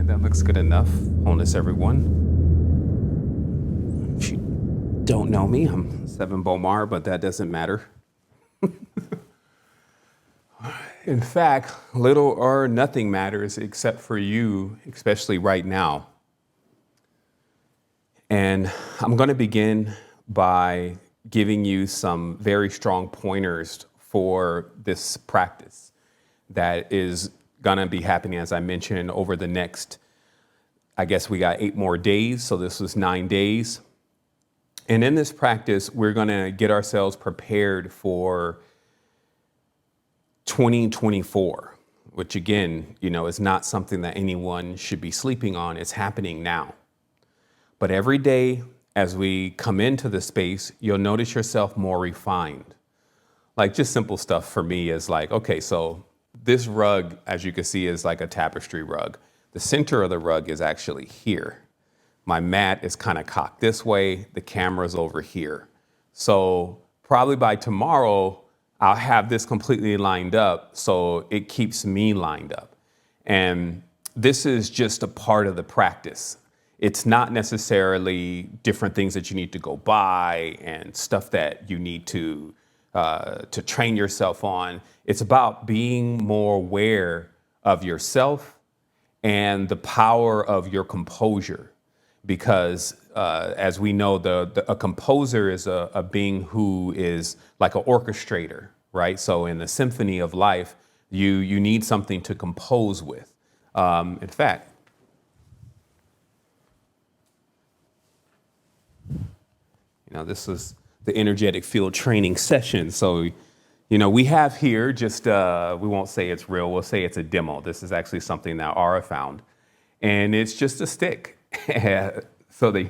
right, that looks good enough. Wholeness, everyone. If you don't know me, I'm Sevan Bomar, but that doesn't matter. In fact, little or nothing matters except for you, especially right now. And I'm going to begin by giving you some very strong pointers for this practice that is going to be happening, as I mentioned, over the next, I guess we got 8 more days. So this was 9 days. And in this practice, we're going to get ourselves prepared for 2024, which again, is not something that anyone should be sleeping on. It's happening now. But every day as we come into the space, you'll notice yourself more refined. Like just simple stuff for me is like, okay, so this rug, as you can see, is like a tapestry rug. The center of the rug is actually here. My mat is kind of cocked this way. The camera's over here. So probably by tomorrow, I'll have this completely lined up so it keeps me lined up. And this is just a part of the practice. It's not necessarily different things that you need to go buy and stuff that you need to train yourself on. It's about being more aware of yourself and the power of your composure. Because as we know, a composer is a being who is like an orchestrator, right? So in the symphony of life, you need something to compose with. In fact, this is the energetic field training session. So, we have here just, we won't say it's real, we'll say it's a demo. This is actually something that Ara found. And it's just a stick. So they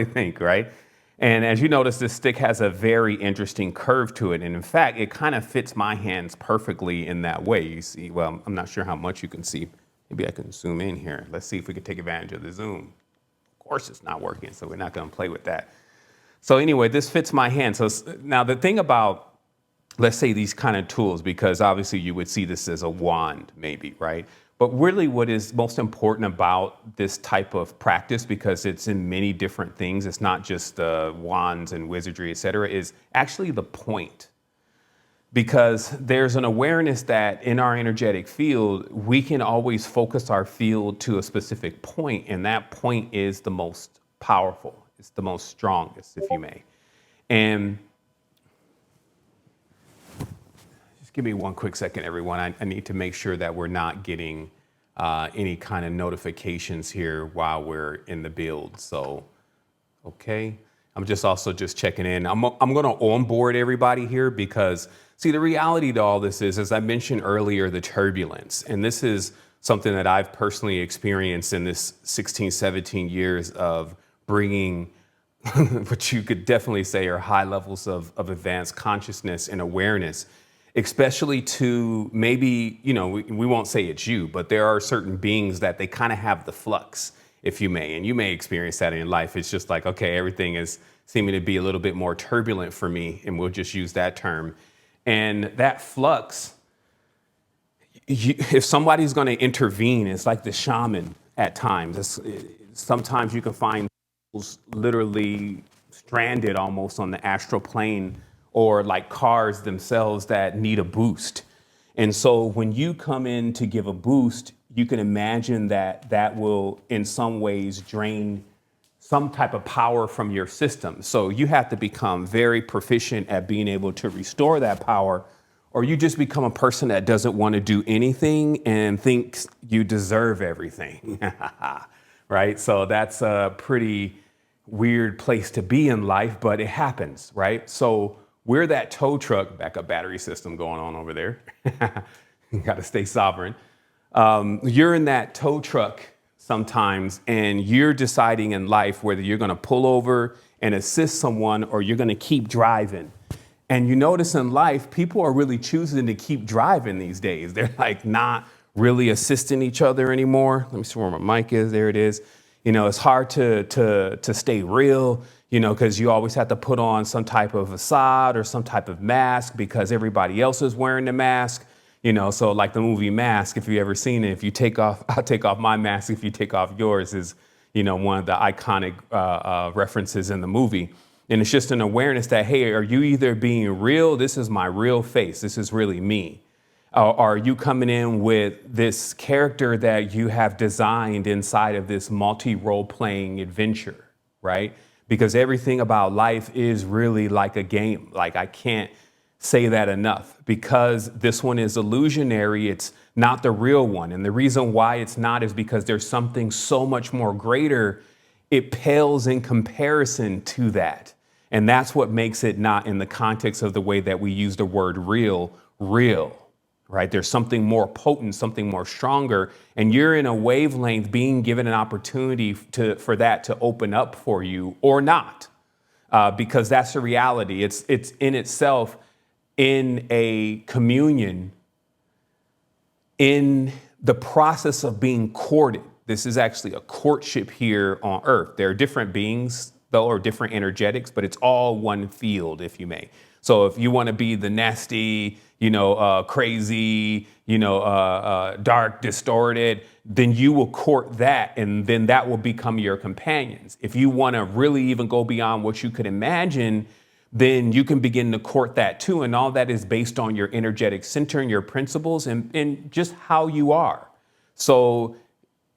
think, right? And as you notice, this stick has a very interesting curve to it. And in fact, it kind of fits my hands perfectly in that way. You see, well, I'm not sure how much you can see. Maybe I can zoom in here. Let's see if we can take advantage of the zoom. Of course, it's not working, so we're not going to play with that. So anyway, this fits my hand. So now the thing about, let's say these kind of tools, because obviously you would see this as a wand maybe, right? But really what is most important about this type of practice, because it's in many different things, it's not just wands and wizardry, et cetera, is actually the point. Because there's an awareness that in our energetic field, we can always focus our field to a specific point, and that point is the most powerful. It's the most strongest, if you may. And give me one quick second, everyone. I need to make sure that we're not getting any kind of notifications here while we're in the build. So, okay. I'm also checking in. I'm going to onboard everybody here because, see, the reality to all this is, as I mentioned earlier, the turbulence. And this is something that I've personally experienced in this 16, 17 years of bringing what you could definitely say are high levels of advanced consciousness and awareness, especially to maybe, we won't say it's you, but there are certain beings that they kind of have the flux, if you may, and you may experience that in life. It's just like, okay, everything is seeming to be a little bit more turbulent for me, and we'll just use that term. And that flux, if somebody's going to intervene, it's like the shaman at times. Sometimes you can find literally stranded almost on the astral plane, or like cars themselves that need a boost. And so when you come in to give a boost, you can imagine that will in some ways drain some type of power from your system. So you have to become very proficient at being able to restore that power, or you just become a person that doesn't want to do anything and thinks you deserve everything, right? So that's a pretty weird place to be in life, but it happens, right? So we're that tow truck, backup battery system going on over there. You got to stay sovereign. You're in that tow truck sometimes, and you're deciding in life whether you're going to pull over and assist someone or you're going to keep driving. And you notice in life, people are really choosing to keep driving these days. They're like not really assisting each other anymore. Let me see where my mic is. There it is. It's hard to stay real, because you always have to put on some type of facade or some type of mask because everybody else is wearing the mask. So like the movie Mask, if you ever seen it, if you take off, I'll take off my mask if you take off yours is, one of the iconic references in the movie. And it's just an awareness that, hey, are you either being real? This is my real face. This is really me. Are you coming in with this character that you have designed inside of this multi-role playing adventure, right? Because everything about life is really like a game. Like I can't say that enough because this one is illusionary. It's not the real one. And the reason why it's not is because there's something so much more greater. It pales in comparison to that. And that's what makes it not in the context of the way that we use the word real, right? There's something more potent, something more stronger. And you're in a wavelength being given an opportunity for that to open up for you or not, because that's the reality. It's in itself in a communion, in the process of being courted. This is actually a courtship here on earth. There are different beings, though, or different energetics, but it's all one field, if you may. So if you want to be the nasty, crazy, dark, distorted, then you will court that, and then that will become your companions. If you want to really even go beyond what you could imagine, then you can begin to court that too. And all that is based on your energetic center and your principles and just how you are. So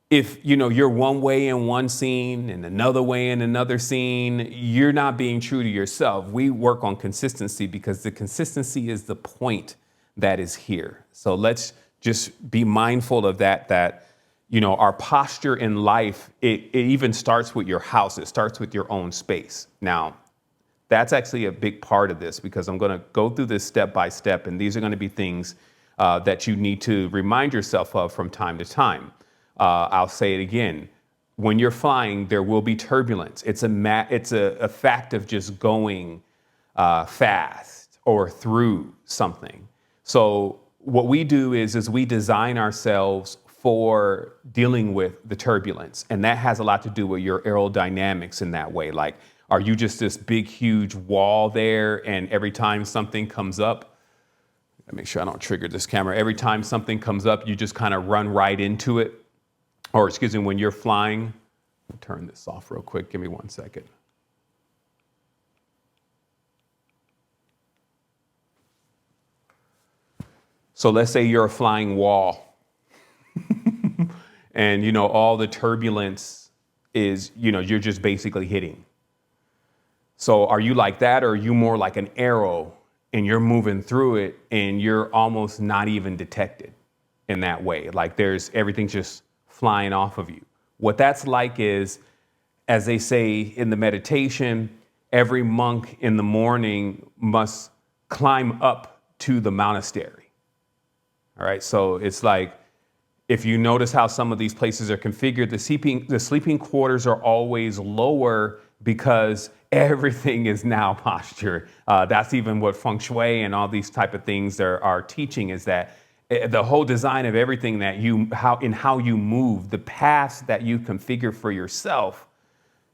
if, you're one way in one scene and another way in another scene, you're not being true to yourself. We work on consistency because the consistency is the point that is here. So let's just be mindful of that, our posture in life, it even starts with your house. It starts with your own space. Now, that's actually a big part of this because I'm going to go through this step by step. And these are going to be things that you need to remind yourself of from time to time. I'll say it again. When you're flying, there will be turbulence. It's a fact of just going fast or through something. So what we do is we design ourselves for dealing with the turbulence. And that has a lot to do with your aerodynamics in that way. Like, are you just this big, huge wall there? And every time something comes up, let me make sure I don't trigger this camera. Every time something comes up, you just kind of run right into it. Or excuse me, when you're flying, turn this off real quick. Give me 1 second. So let's say you're a flying wall and, all the turbulence is, you're just basically hitting. So are you like that, or are you more like an arrow and you're moving through it and you're almost not even detected in that way? Like everything's just flying off of you. What that's like is, as they say in the meditation, every monk in the morning must climb up to the monastery. All right. So it's like, if you notice how some of these places are configured, the sleeping quarters are always lower because everything is now posture. That's even what feng shui and all these type of things are teaching, is that the whole design of everything that how you move, the paths that you configure for yourself,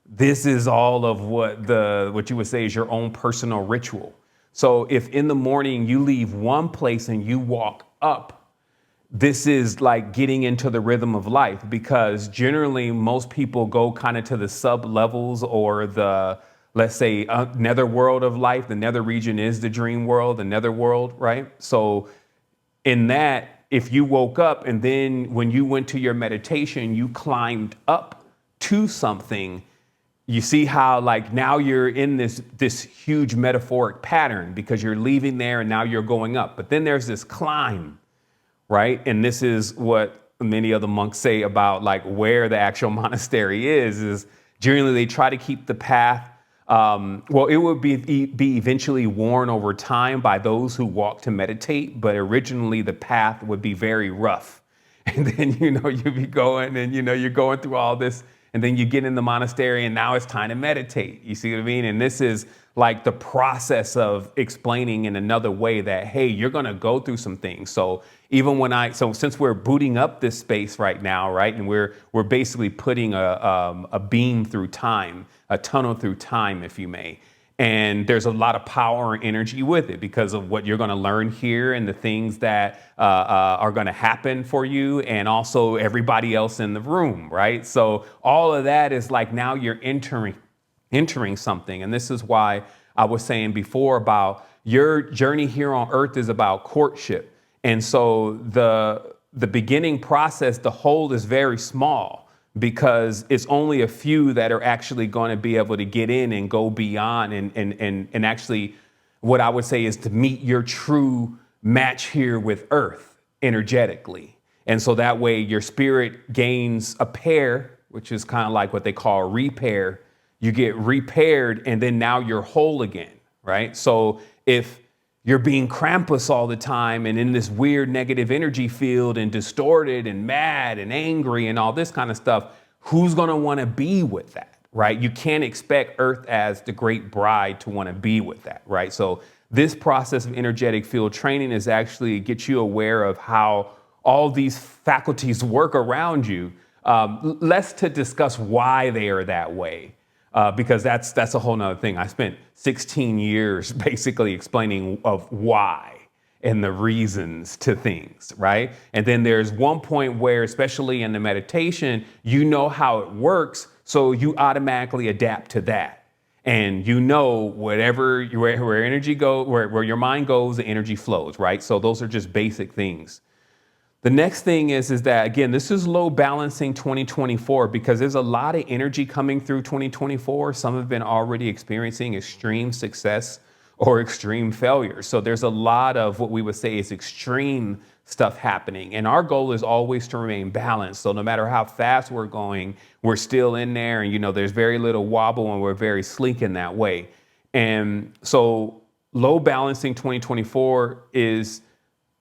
this is all of what you would say is your own personal ritual. So if in the morning you leave one place and you walk up, this is like getting into the rhythm of life, because generally most people go kind of to the sub levels or the, let's say, nether world of life. The nether region is the dream world, the nether world, right? So in that, if you woke up and then when you went to your meditation, you climbed up to something, you see how like now you're in this huge metaphoric pattern because you're leaving there and now you're going up. But then there's this climb. Right. And this is what many of the monks say about like where the actual monastery is generally they try to keep the path. It would be eventually worn over time by those who walk to meditate. But originally the path would be very rough. And then, you'd be going and, you're going through all this. And then you get in the monastery and now it's time to meditate. You see what I mean? And this is like the process of explaining in another way that, hey, you're going to go through some things. So since we're booting up this space right now, right, and we're basically putting a beam through time, a tunnel through time, if you may. And there's a lot of power and energy with it because of what you're going to learn here and the things that are going to happen for you and also everybody else in the room, right? So all of that is like now you're entering something. And this is why I was saying before about your journey here on earth is about courtship. And so the beginning process, the hold is very small because it's only a few that are actually going to be able to get in and go beyond and actually what I would say is to meet your true match here with earth energetically. And so that way your spirit gains a pair, which is kind of like what they call repair. You get repaired and then now you're whole again, right? So if you're being Krampus all the time and in this weird negative energy field and distorted and mad and angry and all this kind of stuff, who's going to want to be with that, right? You can't expect Earth as the great bride to want to be with that, right? So this process of energetic field training is actually get you aware of how all these faculties work around you. Less to discuss why they are that way. Because that's a whole nother thing. I spent 16 years basically explaining of why and the reasons to things, right? And then there's one point where, especially in the meditation, you know how it works, so you automatically adapt to that. And you know whatever where energy goes, where your mind goes, the energy flows, right? So those are just basic things. The next thing is that, again, this is low balancing 2024 because there's a lot of energy coming through 2024. Some have been already experiencing extreme success or extreme failure. So there's a lot of what we would say is extreme stuff happening. And our goal is always to remain balanced. So no matter how fast we're going, we're still in there. And, there's very little wobble and we're very sleek in that way. And so low balancing 2024 is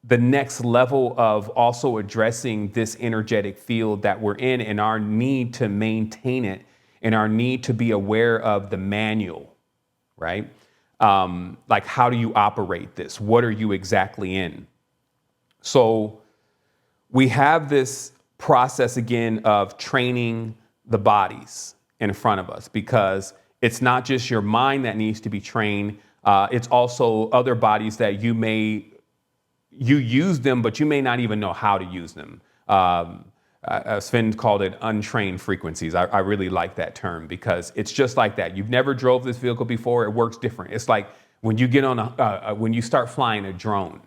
the next level of also addressing this energetic field that we're in and our need to maintain it and our need to be aware of the manual, right? Like, how do you operate this? What are you exactly in? So we have this process again of training the bodies in front of us because it's not just your mind that needs to be trained. It's also other bodies that you use them, but you may not even know how to use them. Sven called it untrained frequencies. I really like that term because it's just like that. You've never drove this vehicle before. It works different. It's like when you get on when you start flying a drone,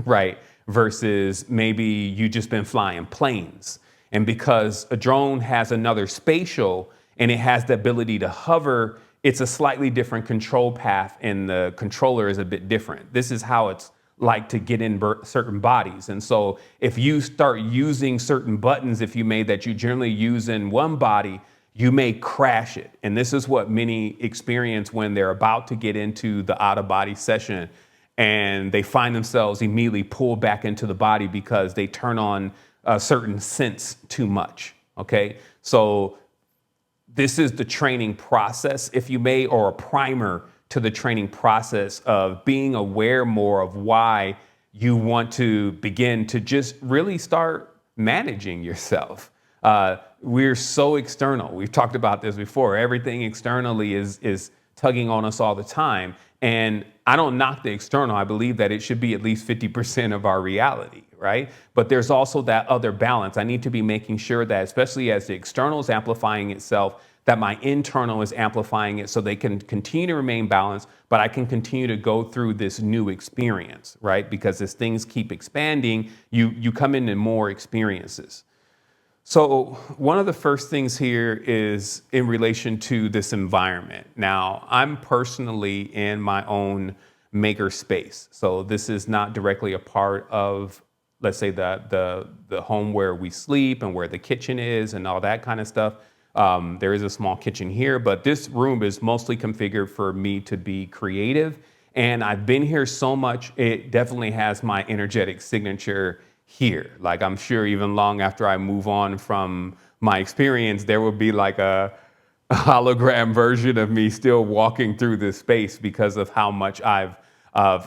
right? Versus maybe you just been flying planes. And because a drone has another spatial and it has the ability to hover, it's a slightly different control path and the controller is a bit different. This is how it's like to get in certain bodies. And so if you start using certain buttons, if you made that you generally use in one body, you may crash it. And this is what many experience when they're about to get into the out of body session and they find themselves immediately pulled back into the body because they turn on a certain sense too much. Okay. So this is the training process, if you may, or a primer to the training process of being aware more of why you want to begin to just really start managing yourself. We're so external. We've talked about this before. Everything externally is tugging on us all the time. And I don't knock the external. I believe that it should be at least 50% of our reality, right? But there's also that other balance. I need to be making sure that, especially as the external is amplifying itself, that my internal is amplifying it so they can continue to remain balanced, but I can continue to go through this new experience, right? Because as things keep expanding, you come into more experiences. So one of the first things here is in relation to this environment. Now, I'm personally in my own maker space. So this is not directly a part of, let's say, the home where we sleep and where the kitchen is and all that kind of stuff. There is a small kitchen here, but this room is mostly configured for me to be creative. And I've been here so much, it definitely has my energetic signature here. Like, I'm sure even long after I move on from my experience, there will be like a hologram version of me still walking through this space because of how much I've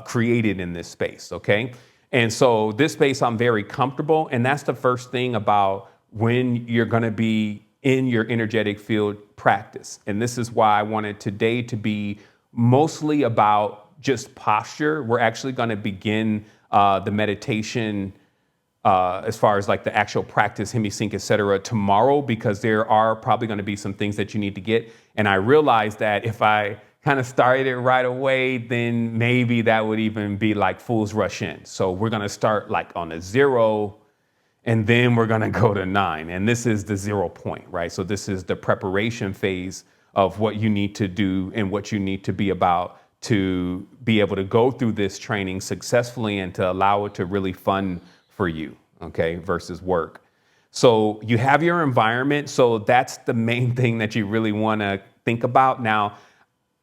created in this space, okay? And so this space, I'm very comfortable. And that's the first thing about when you're gonna be in your energetic field practice. And this is why I wanted today to be mostly about just posture. We're actually going to begin the meditation as far as like the actual practice, hemisync, et cetera, tomorrow, because there are probably going to be some things that you need to get. And I realized that if I kind of started it right away, then maybe that would even be like fool's rush in. So we're going to start like on a 0, and then we're going to go to 9. And this is the 0 point, right? So this is the preparation phase of what you need to do and what you need to be about to be able to go through this training successfully and to allow it to really fund for you, okay, versus work. So you have your environment. So that's the main thing that you really want to think about. Now,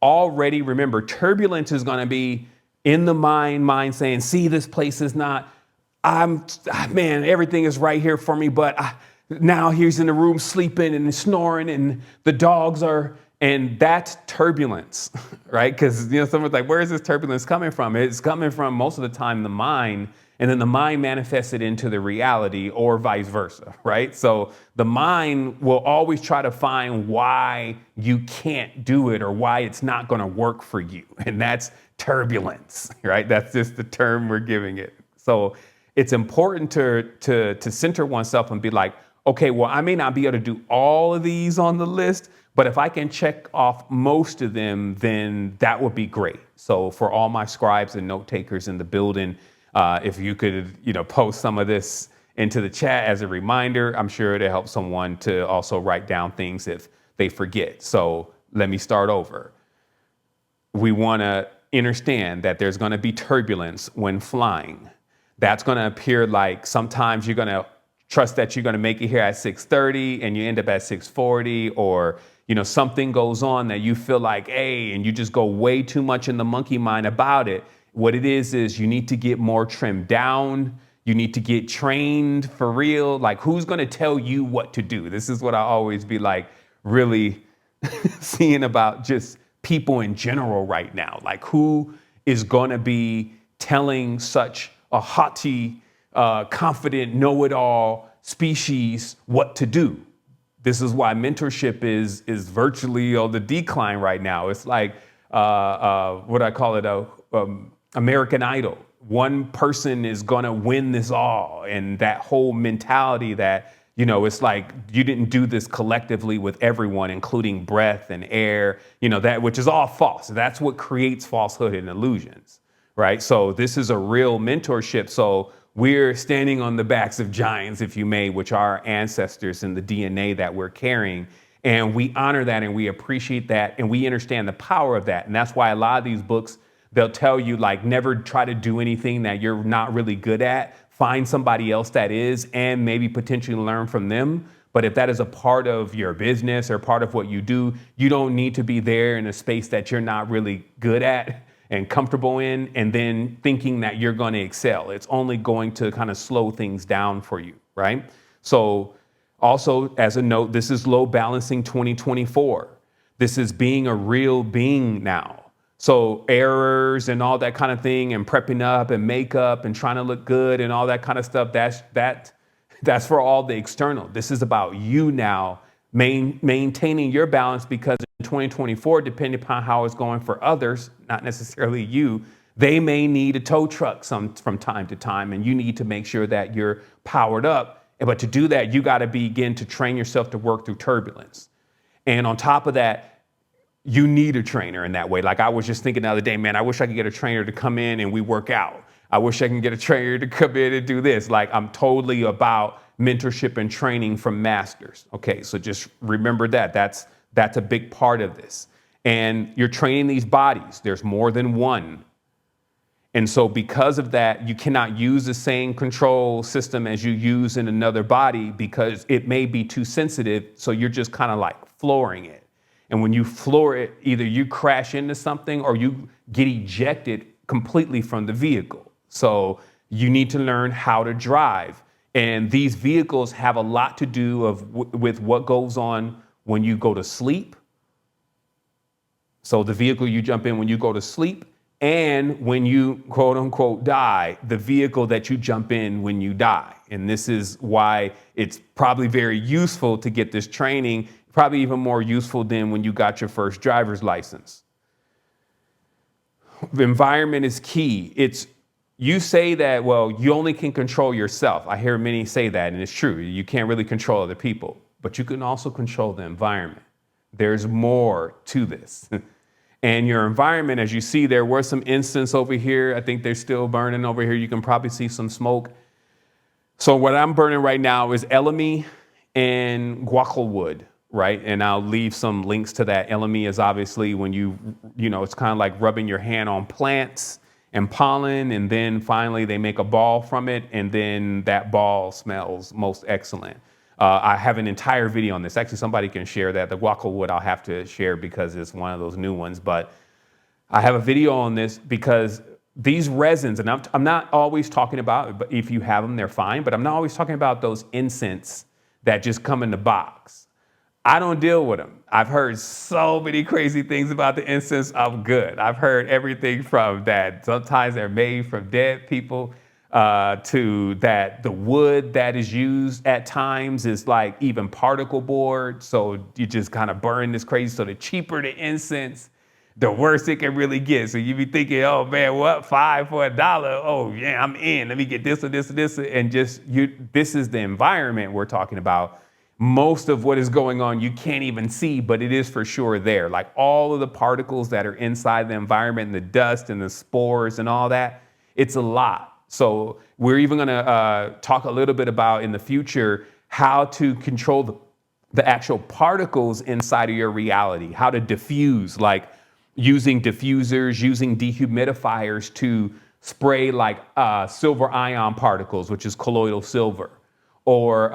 already remember, turbulence is going to be in the mind saying, see, this place is not, man, everything is right here for me. But now he's in the room sleeping and snoring and the dogs are, and that's turbulence, right? Because, someone's like, where is this turbulence coming from? It's coming from most of the time the mind, and then the mind manifests it into the reality or vice versa, right? So the mind will always try to find why you can't do it or why it's not going to work for you. And that's turbulence, right? That's just the term we're giving it. So it's important to center oneself and be like, okay, well, I may not be able to do all of these on the list, but if I can check off most of them, then that would be great. So for all my scribes and note takers in the building, if you could, post some of this into the chat as a reminder, I'm sure it'll help someone to also write down things if they forget. So let me start over. We want to understand that there's going to be turbulence when flying. That's going to appear like sometimes you're going to trust that you're going to make it here at 6:30 and you end up at 6:40, or something goes on that you feel like, hey, and you just go way too much in the monkey mind about it. What it is you need to get more trimmed down. You need to get trained for real. Like, who's going to tell you what to do? This is what I always be like really seeing about just people in general right now. Like, who is going to be telling such a haughty, confident, know-it-all species what to do? This is why mentorship is virtually on the decline right now. It's like, what I call it, American Idol. One person is going to win this all. And that whole mentality that, it's like you didn't do this collectively with everyone, including breath and air, that, which is all false. That's what creates falsehood and illusions, right? So this is a real mentorship. So we're standing on the backs of giants, if you may, which are our ancestors and the DNA that we're carrying. And we honor that and we appreciate that and we understand the power of that. And that's why a lot of these books, they'll tell you, like, never try to do anything that you're not really good at. Find somebody else that is and maybe potentially learn from them. But if that is a part of your business or part of what you do, you don't need to be there in a space that you're not really good at and comfortable in, and then thinking that you're going to excel. It's only going to kind of slow things down for you, right? So also, as a note, this is low balancing 2024. This is being a real being now. So errors and all that kind of thing and prepping up and makeup and trying to look good and all that kind of stuff, that's for all the external. This is about you now maintaining your balance, because in 2024, depending upon how it's going for others, not necessarily you, they may need a tow truck from time to time, and you need to make sure that you're powered up. But to do that, you got to begin to train yourself to work through turbulence. And on top of that, you need a trainer in that way. Like, I was just thinking the other day, man, I wish I could get a trainer to come in and we work out. I wish I can get a trainer to come in and do this. Like, I'm totally about mentorship and training from masters. Okay, so just remember that. That's a big part of this. And you're training these bodies. There's more than one. And so because of that, you cannot use the same control system as you use in another body because it may be too sensitive. So you're just kind of like flooring it. And when you floor it, either you crash into something or you get ejected completely from the vehicle. So you need to learn how to drive. And these vehicles have a lot to do with what goes on when you go to sleep. So the vehicle you jump in when you go to sleep, and when you quote unquote die, the vehicle that you jump in when you die. And this is why it's probably very useful to get this training, probably even more useful than when you got your first driver's license. The environment is key. You say that, well, you only can control yourself. I hear many say that, and it's true. You can't really control other people, but you can also control the environment. There's more to this. And your environment, as you see, there were some incense over here. I think they're still burning over here. You can probably see some smoke. So what I'm burning right now is elemi and guacal wood, right? And I'll leave some links to that. Elemi is obviously when it's kind of like rubbing your hand on plants and pollen, and then finally they make a ball from it, and then that ball smells most excellent. I have an entire video on this. Actually, somebody can share that. The guacal wood I'll have to share because it's one of those new ones, but I have a video on this because these resins, and I'm not always talking about, but if you have them, they're fine, but I'm not always talking about those incense that just come in the box. I don't deal with them. I've heard so many crazy things about the incense. I'm good. I've heard everything from that. Sometimes they're made from dead people to that the wood that is used at times is like even particle board. So you just kind of burn this crazy. So the cheaper the incense, the worse it can really get. So you be thinking, oh man, what, $5 for $1? Oh yeah, I'm in. Let me get this or this or this. And this is the environment we're talking about. Most of what is going on, you can't even see, but it is for sure there. Like all of the particles that are inside the environment and the dust and the spores and all that, it's a lot. So we're even gonna talk a little bit about in the future how to control the actual particles inside of your reality, how to diffuse, like using diffusers, using dehumidifiers to spray like silver ion particles, which is colloidal silver, or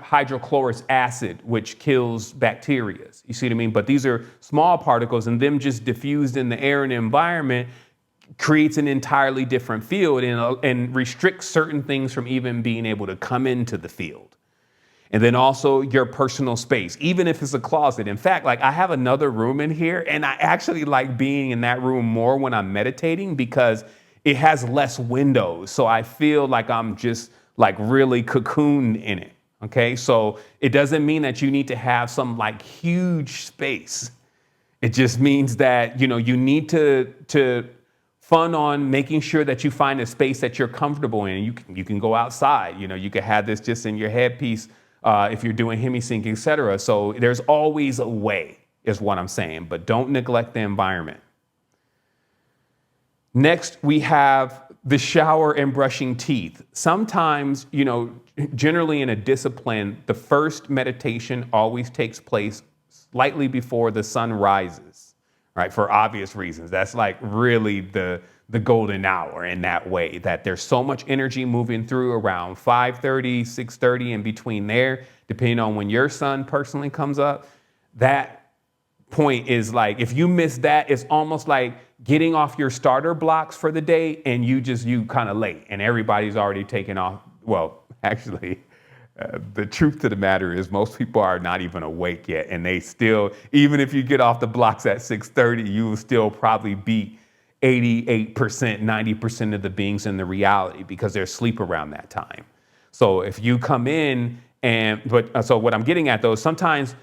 hydrochloric acid, which kills bacteria. You see what I mean? But these are small particles, and them just diffused in the air and the environment creates an entirely different field and restricts certain things from even being able to come into the field. And then also your personal space, even if it's a closet. In fact, like I have another room in here, and I actually like being in that room more when I'm meditating because it has less windows. So I feel like I'm just like really cocooned in it. Okay. So it doesn't mean that you need to have some like huge space. It just means that, you need to fun on making sure that you find a space that you're comfortable in. You can go outside, you can have this just in your headpiece if you're doing hemisync, etc. So there's always a way is what I'm saying, but don't neglect the environment. Next, we have the shower and brushing teeth. Sometimes, generally in a discipline, the first meditation always takes place slightly before the sun rises, right? For obvious reasons. That's like really the golden hour in that way, that there's so much energy moving through around 5:30, 6:30, and between there, depending on when your sun personally comes up. That point is like, if you miss that, it's almost like getting off your starter blocks for the day and you kind of late and everybody's already taken off. Well, actually, the truth to the matter is most people are not even awake yet. And they still, even if you get off the blocks at 6:30, you will still probably beat 88%, 90% of the beings in the reality because they're asleep around that time. So if you come in so what I'm getting at though, is sometimes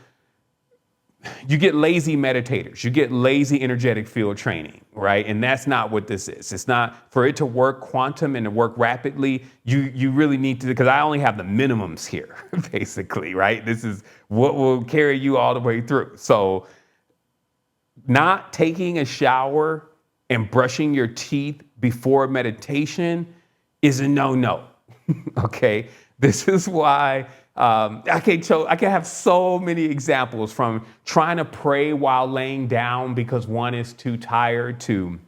you get lazy meditators, you get lazy energetic field training, right? And that's not what this is. It's not for it to work quantum and to work rapidly. You really need to, because I only have the minimums here, basically, right? This is what will carry you all the way through. So not taking a shower and brushing your teeth before meditation is a no-no, okay? This is why I can have so many examples, from trying to pray while laying down because one is too tired, to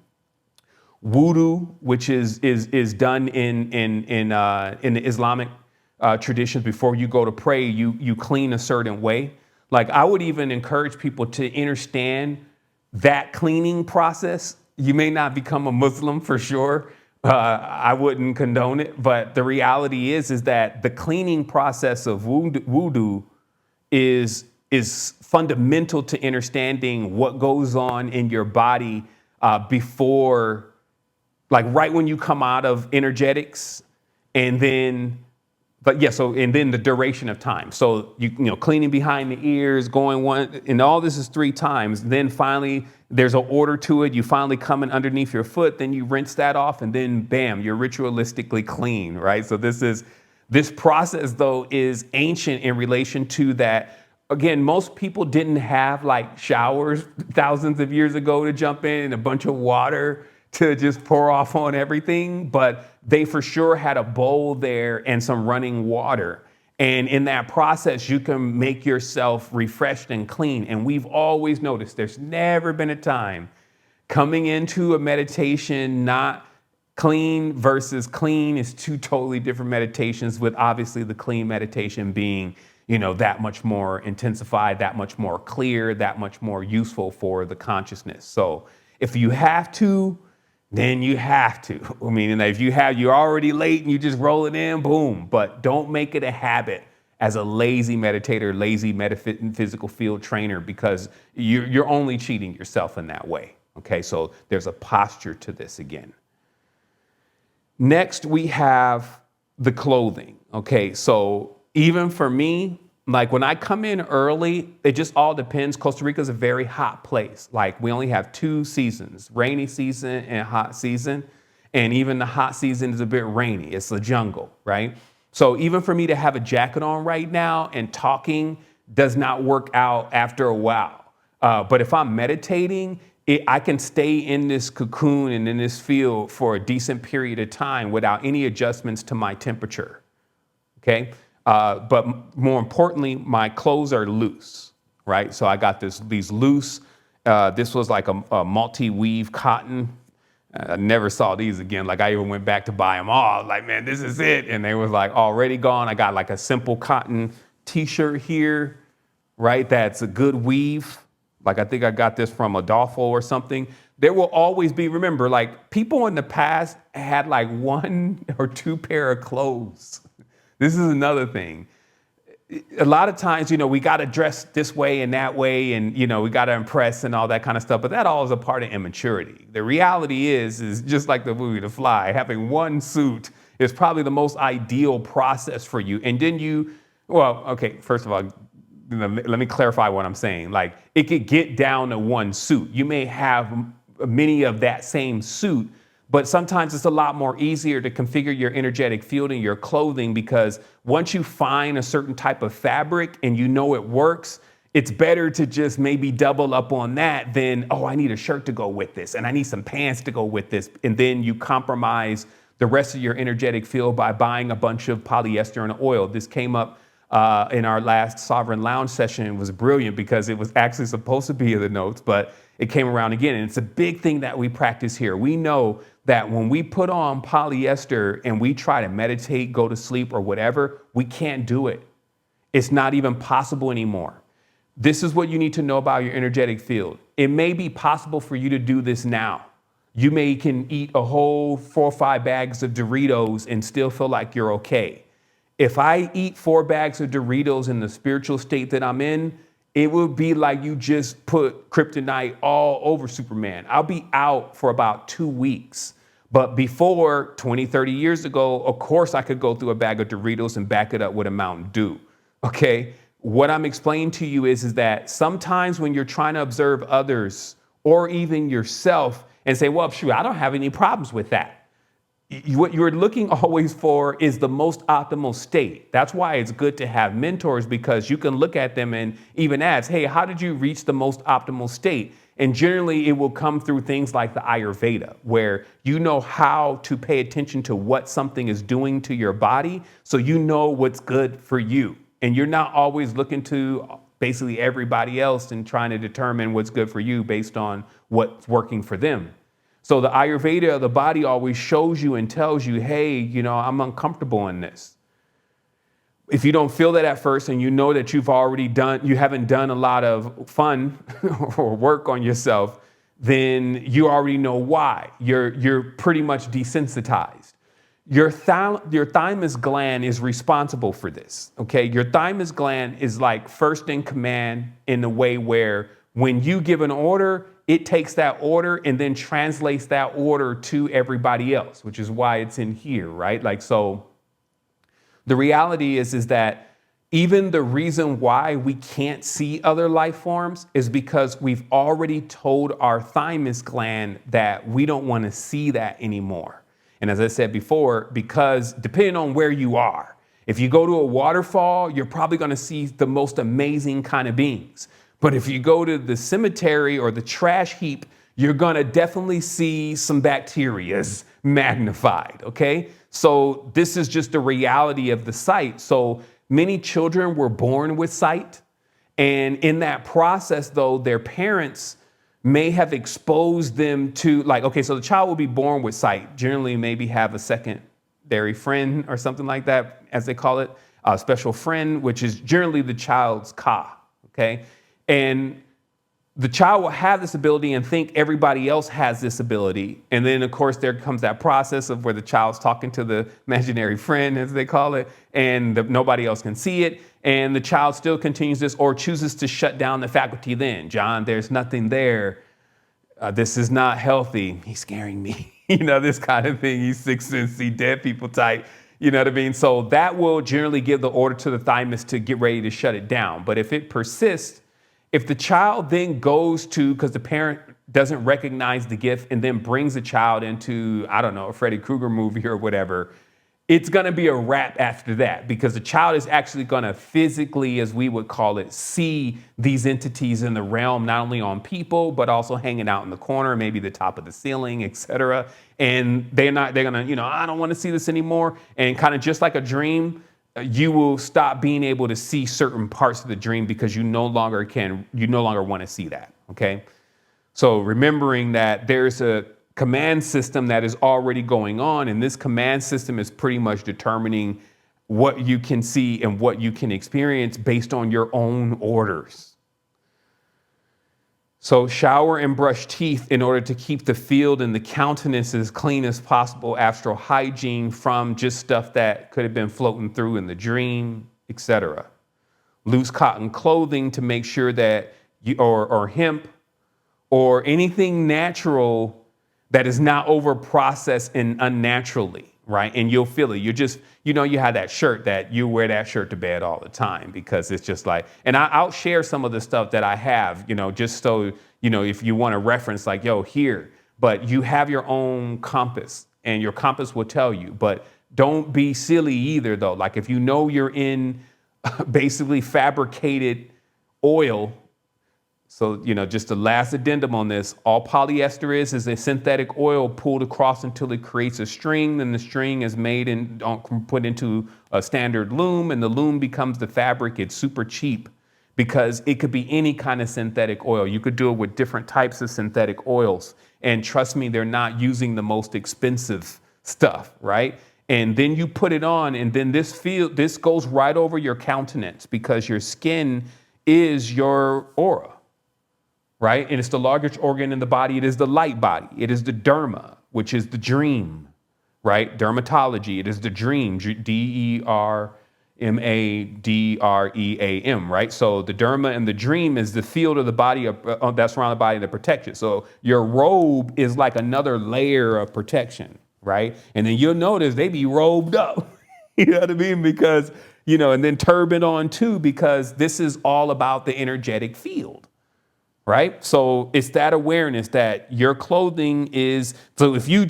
wudu, which is done in the Islamic traditions. Before you go to pray, you clean a certain way. Like I would even encourage people to understand that cleaning process. You may not become a Muslim for sure. I wouldn't condone it, but the reality is that the cleaning process of wudu is fundamental to understanding what goes on in your body before, like right when you come out of energetics, and then but yeah, so, and then the duration of time. So cleaning behind the ears, going one, and all this is 3 times. Then finally, there's an order to it. You finally come in underneath your foot, then you rinse that off, and then bam, you're ritualistically clean, right? So this process though is ancient in relation to that. Again, most people didn't have like showers thousands of years ago to jump in and a bunch of water to just pour off on everything, but they for sure had a bowl there and some running water. And in that process, you can make yourself refreshed and clean. And we've always noticed there's never been a time coming into a meditation not clean versus clean is 2 totally different meditations, with obviously the clean meditation being that much more intensified, that much more clear, that much more useful for the consciousness. So if you have to, then you have to. I mean, if you're already late and you just roll it in, boom. But don't make it a habit as a lazy meditator, lazy metaphysical field trainer, because you're only cheating yourself in that way. Okay, so there's a posture to this again. Next, we have the clothing. Okay, so even for me, like when I come in early, it just all depends. Costa Rica is a very hot place. Like we only have 2 seasons, rainy season and hot season. And even the hot season is a bit rainy. It's the jungle, right? So even for me to have a jacket on right now and talking does not work out after a while. But if I'm meditating, I can stay in this cocoon and in this field for a decent period of time without any adjustments to my temperature. Okay. But more importantly, my clothes are loose, right? So I got these loose, this was like a multi-weave cotton. I never saw these again. Like I even went back to buy them all. Like, man, this is it. And they was like already gone. I got like a simple cotton t-shirt here, right? That's a good weave. Like I think I got this from Adolfo or something. There will always be, remember, like people in the past had like 1 or 2 pair of clothes. This is another thing. A lot of times, we got to dress this way and that way, and, we got to impress and all that kind of stuff. But that all is a part of immaturity. The reality is just like the movie The Fly, having 1 suit is probably the most ideal process for you. And then first of all, let me clarify what I'm saying. Like it could get down to 1 suit. You may have many of that same suit, but sometimes it's a lot more easier to configure your energetic field in your clothing, because once you find a certain type of fabric and it works, it's better to just maybe double up on that than, I need a shirt to go with this and I need some pants to go with this. And then you compromise the rest of your energetic field by buying a bunch of polyester and oil. This came up in our last Sovereign Lounge session. It was brilliant because it was actually supposed to be in the notes, but it came around again. And it's a big thing that we practice here. We know that when we put on polyester and we try to meditate, go to sleep or whatever, we can't do it. It's not even possible anymore. This is what you need to know about your energetic field. It may be possible for you to do this now. You can eat a whole 4 or 5 bags of Doritos and still feel like you're okay. If I eat 4 bags of Doritos in the spiritual state that I'm in, it would be like you just put kryptonite all over Superman. I'll be out for about 2 weeks. But before 20, 30 years ago, of course I could go through a bag of Doritos and back it up with a Mountain Dew. Okay? What I'm explaining to you is that sometimes when you're trying to observe others or even yourself and say, well, shoot, I don't have any problems with that. What you're looking always for is the most optimal state. That's why it's good to have mentors, because you can look at them and even ask, hey, how did you reach the most optimal state? And generally it will come through things like the Ayurveda, where you know how to pay attention to what something is doing to your body, so you know what's good for you. And you're not always looking to basically everybody else and trying to determine what's good for you based on what's working for them. So the Ayurveda of the body always shows you and tells you, hey, I'm uncomfortable in this. If you don't feel that at first and you know that you haven't done a lot of fun or work on yourself, then you already know why. You're pretty much desensitized. Your thymus gland is responsible for this. Okay. Your thymus gland is like first in command in the way where when you give an order, it takes that order and then translates that order to everybody else, which is why it's in here, right? Like, so The reality is that even the reason why we can't see other life forms is because we've already told our thymus gland that we don't want to see that anymore. And as I said before, because depending on where you are, if you go to a waterfall, you're probably going to see the most amazing kind of beings. But if you go to the cemetery or the trash heap, you're going to definitely see some bacterias magnified. Okay. So this is just the reality of the sight. So many children were born with sight. And in that process, though, their parents may have exposed them to, like, okay, so the child will be born with sight, generally maybe have a secondary friend or something like that, as they call it, a special friend, which is generally the child's ka, okay? And the child will have this ability and think everybody else has this ability. And then, of course, there comes that process of where the child's talking to the imaginary friend, as they call it, and nobody else can see it. And the child still continues this or chooses to shut down the faculty then. John, there's nothing there. This is not healthy. He's scaring me. This kind of thing. He's sixth sense, see dead people type. You know what I mean? So that will generally give the order to the thymus to get ready to shut it down. But if it persists, if the child then goes to, because the parent doesn't recognize the gift and then brings the child into, I don't know, a Freddy Krueger movie or whatever, it's going to be a wrap after that, because the child is actually going to physically, as we would call it, see these entities in the realm, not only on people, but also hanging out in the corner, maybe the top of the ceiling, etc. And they're going to, I don't want to see this anymore. And kind of just like a dream, you will stop being able to see certain parts of the dream because you no longer want to see that. Okay. So remembering that there's a command system that is already going on, and this command system is pretty much determining what you can see and what you can experience based on your own orders. So shower and brush teeth in order to keep the field and the countenance as clean as possible. Astral hygiene from just stuff that could have been floating through in the dream, etc. Loose cotton clothing to make sure that or hemp or anything natural that is not over processed and unnaturally, right? And you'll feel it. You have that shirt that you wear that shirt to bed all the time because it's just like, and I'll share some of the stuff that I have, just so, if you want to reference like, here, but you have your own compass and your compass will tell you, but don't be silly either though. Like if you're in basically fabricated oil. So, just the last addendum on this, all polyester is a synthetic oil pulled across until it creates a string. Then the string is made and put into a standard loom, and the loom becomes the fabric. It's super cheap because it could be any kind of synthetic oil. You could do it with different types of synthetic oils. And trust me, they're not using the most expensive stuff, right? And then you put it on, and then this goes right over your countenance because your skin is your aura. Right? And it's the largest organ in the body. It is the light body. It is the derma, which is the dream, right? Dermatology. It is the dream, DERMADREAM, right? So the derma and the dream is the field of the body that's surrounded the body that protects it. So your robe is like another layer of protection, right? And then you'll notice they be robed up, you know what I mean? Because, and then turban on too, because this is all about the energetic field. Right. So it's that awareness that your clothing is. So if you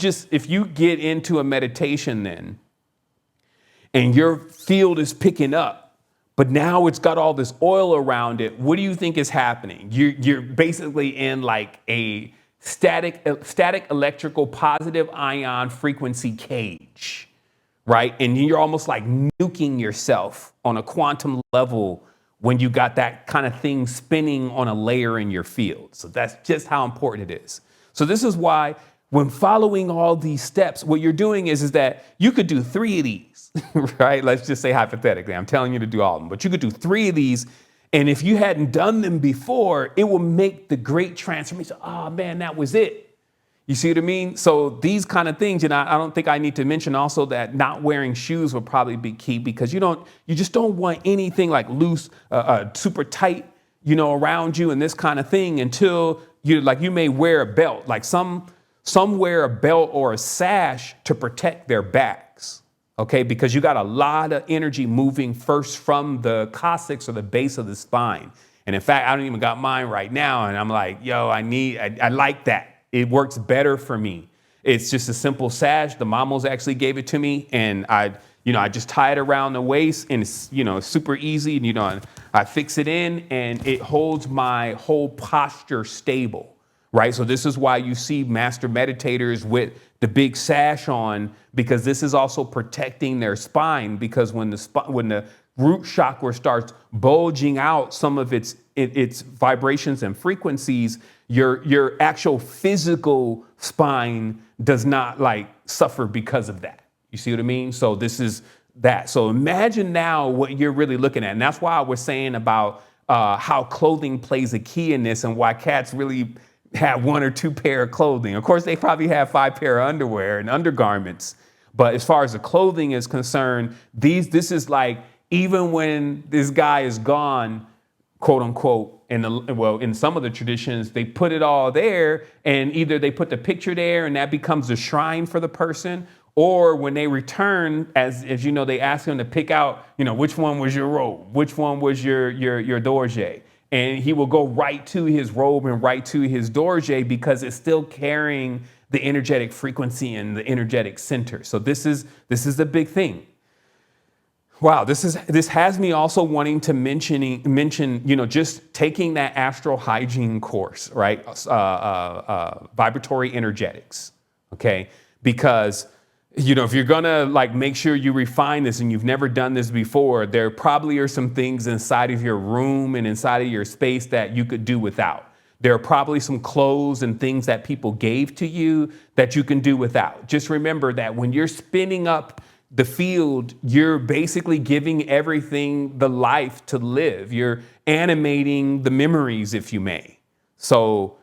get into a meditation then and your field is picking up, but now it's got all this oil around it, what do you think is happening? You're basically in like a static electrical positive ion frequency cage. Right. And you're almost like nuking yourself on a quantum level when you got that kind of thing spinning on a layer in your field. So that's just how important it is. So this is why when following all these steps, what you're doing is that you could do 3 of these, right? Let's just say hypothetically, I'm telling you to do all of them, but you could do 3 of these. And if you hadn't done them before, it will make the great transformation. Oh man, that was it. You see what I mean? So these kind of things, and I don't think I need to mention also that not wearing shoes will probably be key because you just don't want anything like loose, super tight, around you and this kind of thing until you may wear a belt. Like some wear a belt or a sash to protect their backs, okay? Because you got a lot of energy moving first from the coccyx or the base of the spine. And in fact, I don't even got mine right now. And I'm like, yo, I like that. It works better for me. It's just a simple sash. The mamos actually gave it to me, and I just tie it around the waist, and it's, super easy. And, I fix it in, and it holds my whole posture stable, right? So this is why you see master meditators with the big sash on, because this is also protecting their spine. Because when the root chakra starts bulging out some of its vibrations and frequencies, your actual physical spine does not suffer because of that. You see what I mean? So this is that. So imagine now what you're really looking at. And that's why I was saying about how clothing plays a key in this, and why cats really have one or two pair of clothing. Of course, they probably have 5 pair of underwear and undergarments. But as far as the clothing is concerned, this is like, even when this guy is gone, quote unquote, in some of the traditions, they put it all there, and either they put the picture there and that becomes a shrine for the person, or when they return, as you know, they ask him to pick out, which one was your robe, which one was your dorje. And he will go right to his robe and right to his dorje, because it's still carrying the energetic frequency and the energetic center. So this is the big thing. Wow, this has me also wanting to mention, just taking that astral hygiene course, right? Vibratory energetics, okay? Because, if you're gonna make sure you refine this and you've never done this before, there probably are some things inside of your room and inside of your space that you could do without. There are probably some clothes and things that people gave to you that you can do without. Just remember that when you're spinning up the field, you're basically giving everything the life to live. You're animating the memories, if you may. So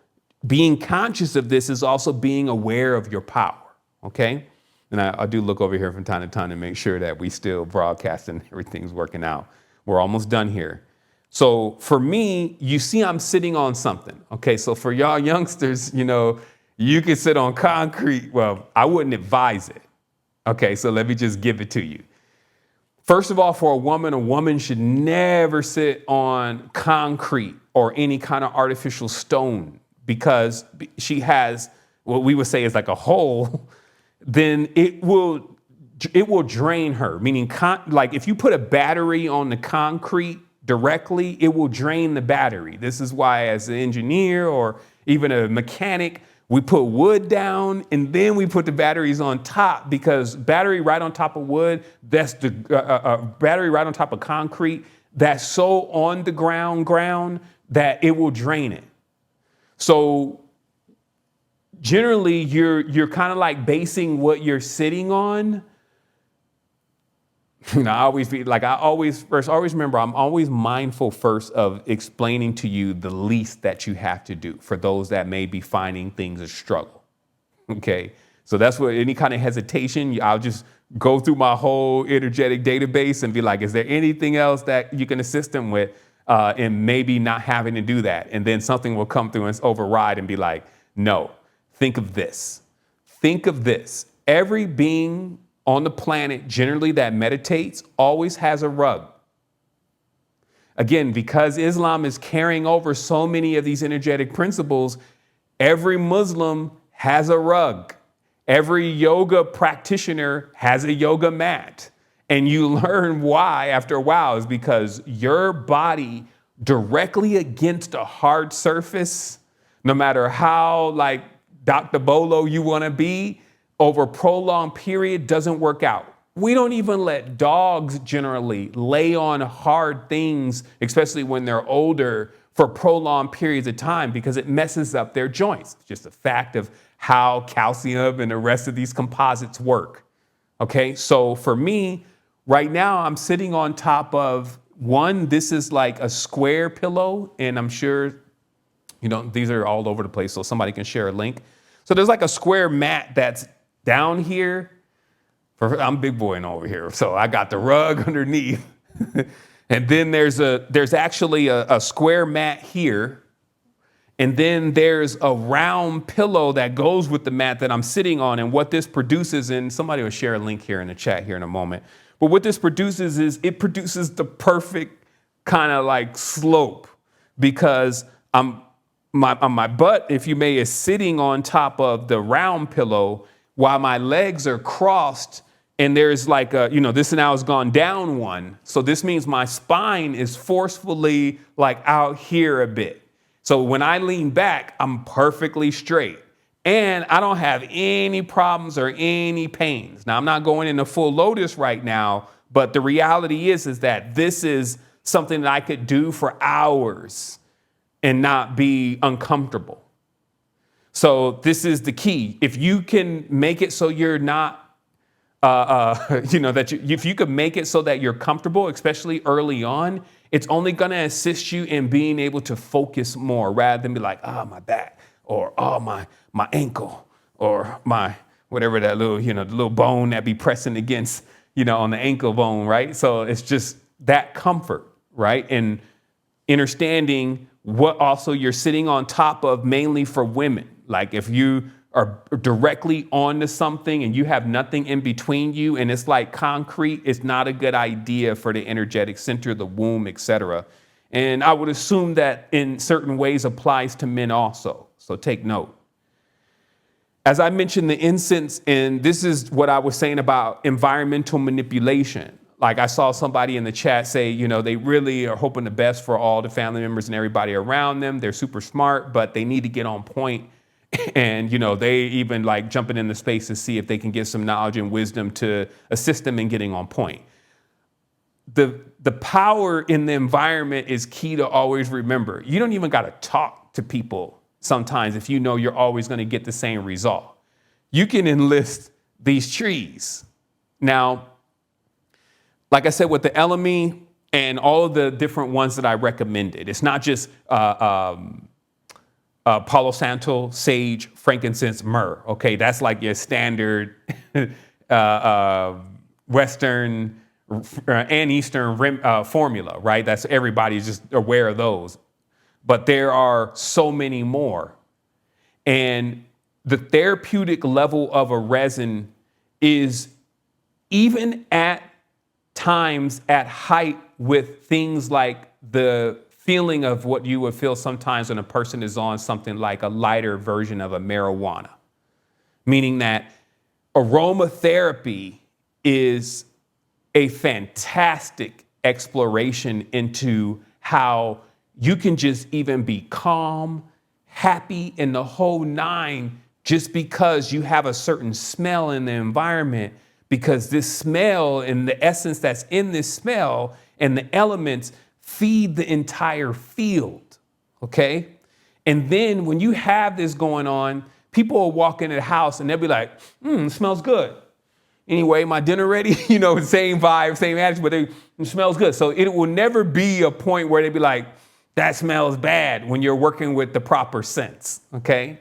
being conscious of this is also being aware of your power, okay? And I do look over here from time to time to make sure that we still broadcasting, everything's working out. We're almost done here. So for me, you see I'm sitting on something, okay? So for y'all youngsters, you can sit on concrete. Well, I wouldn't advise it. Okay, so let me just give it to you. First of all, for a woman should never sit on concrete or any kind of artificial stone, because she has what we would say is like a hole. Then it will drain her. Meaning, if you put a battery on the concrete directly, it will drain the battery. This is why, as an engineer or even a mechanic, we put wood down and then we put the batteries on top, because battery right on top of wood, that's the battery right on top of concrete, that's so on the ground that it will drain it. So generally, you're kind of basing what you're sitting on. I always remember, I'm always mindful first of explaining to you the least that you have to do for those that may be finding things a struggle. Okay. So that's what, any kind of hesitation, I'll just go through my whole energetic database and be like, is there anything else that you can assist them with? And maybe not having to do that. And then something will come through and override and be like, no, think of this. Think of this. Every being on the planet generally that meditates always has a rug. Again, because Islam is carrying over so many of these energetic principles, every Muslim has a rug. Every yoga practitioner has a yoga mat. And you learn why after a while is because your body directly against a hard surface, no matter how Dr. Bolo you want to be, over a prolonged period doesn't work out. We don't even let dogs generally lay on hard things, especially when they're older, for prolonged periods of time, because it messes up their joints. It's just a fact of how calcium and the rest of these composites work. Okay, so for me, right now I'm sitting on top of one. This is like a square pillow, and I'm sure, these are all over the place, so somebody can share a link. So there's like a square mat that's down here. I'm big boying over here, so I got the rug underneath. And then there's actually a square mat here. And then there's a round pillow that goes with the mat that I'm sitting on. And what this produces, and somebody will share a link here in the chat here in a moment. But what this produces is it produces the perfect kind of like slope, because my butt, if you may, is sitting on top of the round pillow while my legs are crossed. And there's like this now has gone down one. So this means my spine is forcefully like out here a bit. So when I lean back, I'm perfectly straight and I don't have any problems or any pains. Now, I'm not going into full lotus right now, but the reality is that this is something that I could do for hours and not be uncomfortable. So this is the key. If you can make it so you're not if you could make it so that you're comfortable, especially early on, it's only going to assist you in being able to focus more rather than be like, my back or my ankle or my whatever that little, the little bone that be pressing against, on the ankle bone. Right. So it's just that comfort. Right. And understanding what also you're sitting on top of, mainly for women. Like if you are directly onto something and you have nothing in between you and it's like concrete, it's not a good idea for the energetic center, the womb, etc. And I would assume that in certain ways applies to men also. So take note. As I mentioned, the incense, and this is what I was saying about environmental manipulation. Like I saw somebody in the chat say, they really are hoping the best for all the family members and everybody around them. They're super smart, but they need to get on point. And, they even like jumping into space to see if they can get some knowledge and wisdom to assist them in getting on point. The power in the environment is key to always remember. You don't even got to talk to people sometimes if you know you're always going to get the same result. You can enlist these trees. Now, like I said, with the Elemi and all of the different ones that I recommended, it's not just Palo Santo, sage, frankincense, myrrh. Okay, that's like your standard Western and Eastern formula, right? That's everybody's just aware of those. But there are so many more. And the therapeutic level of a resin is even at times at height with things like the feeling of what you would feel sometimes when a person is on something like a lighter version of a marijuana, meaning that aromatherapy is a fantastic exploration into how you can just even be calm, happy, in the whole nine, just because you have a certain smell in the environment, because this smell and the essence that's in this smell and the elements feed the entire field, okay? And then when you have this going on, people will walk into the house and they'll be like, it smells good. Anyway, my dinner ready? Same vibe, same attitude, but it smells good. So it will never be a point where they'd be like, that smells bad when you're working with the proper scents, okay?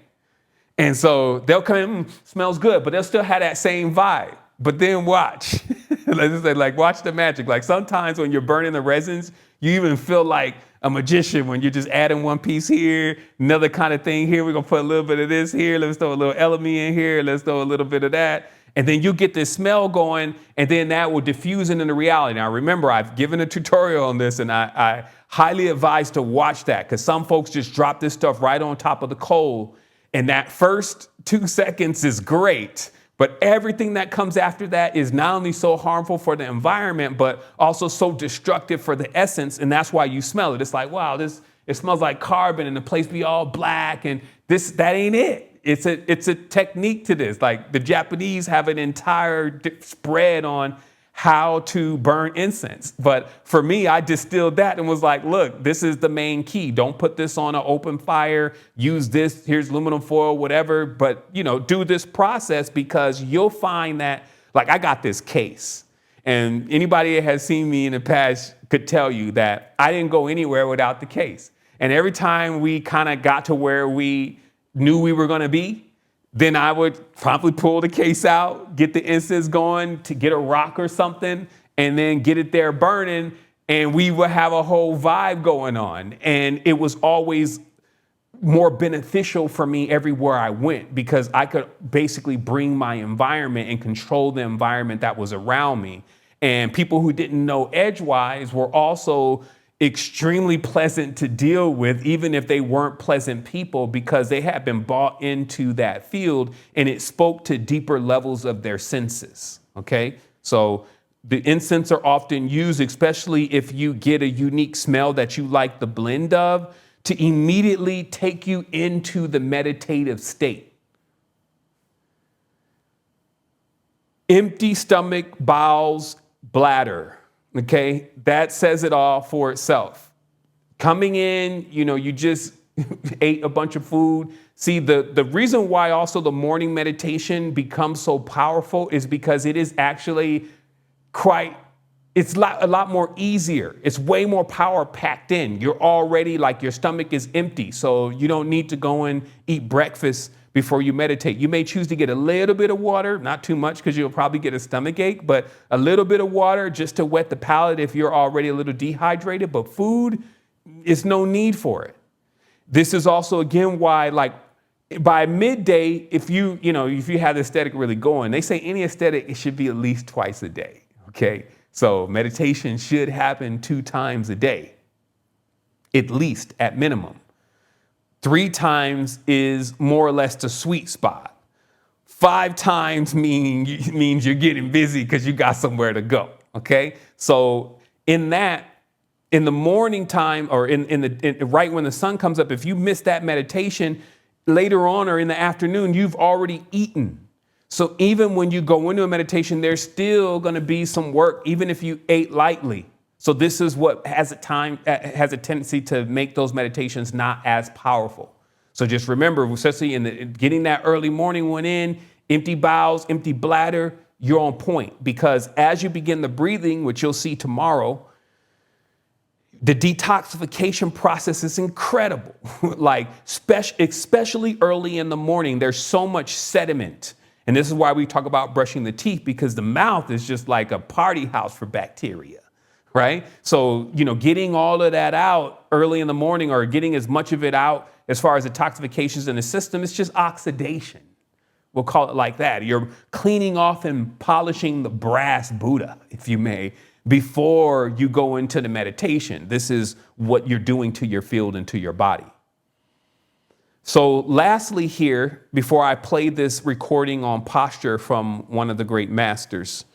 And so they'll come in, smells good, but they'll still have that same vibe. But then watch, watch the magic. Like sometimes when you're burning the resins, you even feel like a magician when you're just adding one piece here, another kind of thing here. We're going to put a little bit of this here. Let's throw a little Elemi in here. Let's throw a little bit of that. And then you get this smell going, and then that will diffuse into reality. Now, remember, I've given a tutorial on this, and I highly advise to watch that, because some folks just drop this stuff right on top of the coal. And that first 2 seconds is great. But everything that comes after that is not only so harmful for the environment, but also so destructive for the essence. And that's why you smell it. It's like, wow, it smells like carbon and the place be all black. And that ain't it. It's a technique to this. Like the Japanese have an entire spread on how to burn incense. But for me, I distilled that and was like, look, this is the main key. Don't put this on an open fire. Use this. Here's aluminum foil, whatever. But, do this process, because you'll find that, like, I got this case. And anybody that has seen me in the past could tell you that I didn't go anywhere without the case. And every time we kind of got to where we knew we were going to be, then I would promptly pull the case out, get the incense going, to get a rock or something, and then get it there burning. And we would have a whole vibe going on. And it was always more beneficial for me everywhere I went because I could basically bring my environment and control the environment that was around me. And people who didn't know Edgewise were also extremely pleasant to deal with, even if they weren't pleasant people, because they had been bought into that field and it spoke to deeper levels of their senses. Okay. So the incense are often used, especially if you get a unique smell that you like the blend of, to immediately take you into the meditative state. Empty stomach, bowels, bladder. Okay, that says it all for itself. Coming in, you just ate a bunch of food. See, the reason why also the morning meditation becomes so powerful is because it is actually it's a lot more easier. It's way more power packed in. You're already your stomach is empty. So you don't need to go and eat breakfast before you meditate. You may choose to get a little bit of water, not too much because you'll probably get a stomach ache, but a little bit of water just to wet the palate if you're already a little dehydrated. But food, is no need for it. This is also, again, why by midday, if you have the aesthetic really going, they say any aesthetic, it should be at least twice a day. Okay. So meditation should happen 2 times a day, at least at minimum. 3 times is more or less the sweet spot. 5 times means you're getting busy because you got somewhere to go. Okay. So in the morning time or right when the sun comes up, if you miss that meditation later on or in the afternoon, you've already eaten. So even when you go into a meditation, there's still going to be some work, even if you ate lightly. So this is what has a tendency to make those meditations not as powerful. So just remember, especially in getting that early morning one in, empty bowels, empty bladder, you're on point, because as you begin the breathing, which you'll see tomorrow, the detoxification process is incredible. Especially early in the morning, there's so much sediment. And this is why we talk about brushing the teeth, because the mouth is just like a party house for bacteria, right? So, getting all of that out early in the morning, or getting as much of it out as far as detoxifications in the system, it's just oxidation. We'll call it like that. You're cleaning off and polishing the brass Buddha, if you may, before you go into the meditation. This is what you're doing to your field and to your body. So lastly here, before I play this recording on posture from one of the great masters,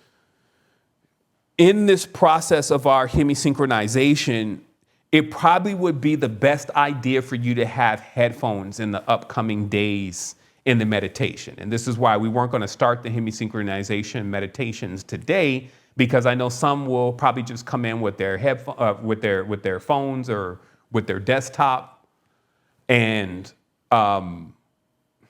in this process of our hemisynchronization, it probably would be the best idea for you to have headphones in the upcoming days in the meditation. And this is why we weren't going to start the hemisynchronization meditations today, because I know some will probably just come in with their with their phones or with their desktop. And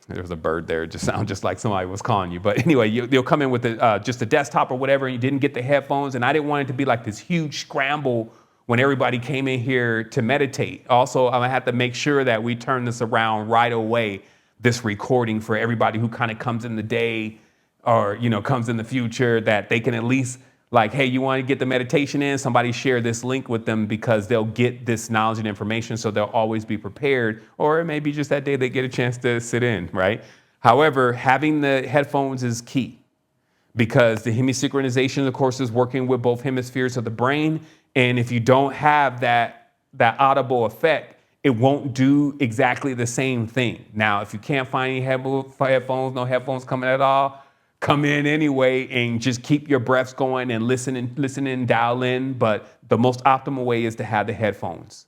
there's a bird there. It just sounds just like somebody was calling you. But anyway, they'll come in with just a desktop or whatever, and you didn't get the headphones. And I didn't want it to be like this huge scramble when everybody came in here to meditate. Also, I had to make sure that we turn this around right away, this recording, for everybody who kind of comes in the day or, comes in the future, that they can at least hey, you want to get the meditation in? Somebody share this link with them, because they'll get this knowledge and information, so they'll always be prepared. Or maybe just that day they get a chance to sit in, right? However, having the headphones is key, because the hemisynchronization, of course, is working with both hemispheres of the brain. And if you don't have that audible effect, it won't do exactly the same thing. Now, if you can't find any headphones, no headphones coming at all, come in anyway and just keep your breaths going and listen and dial in. But the most optimal way is to have the headphones.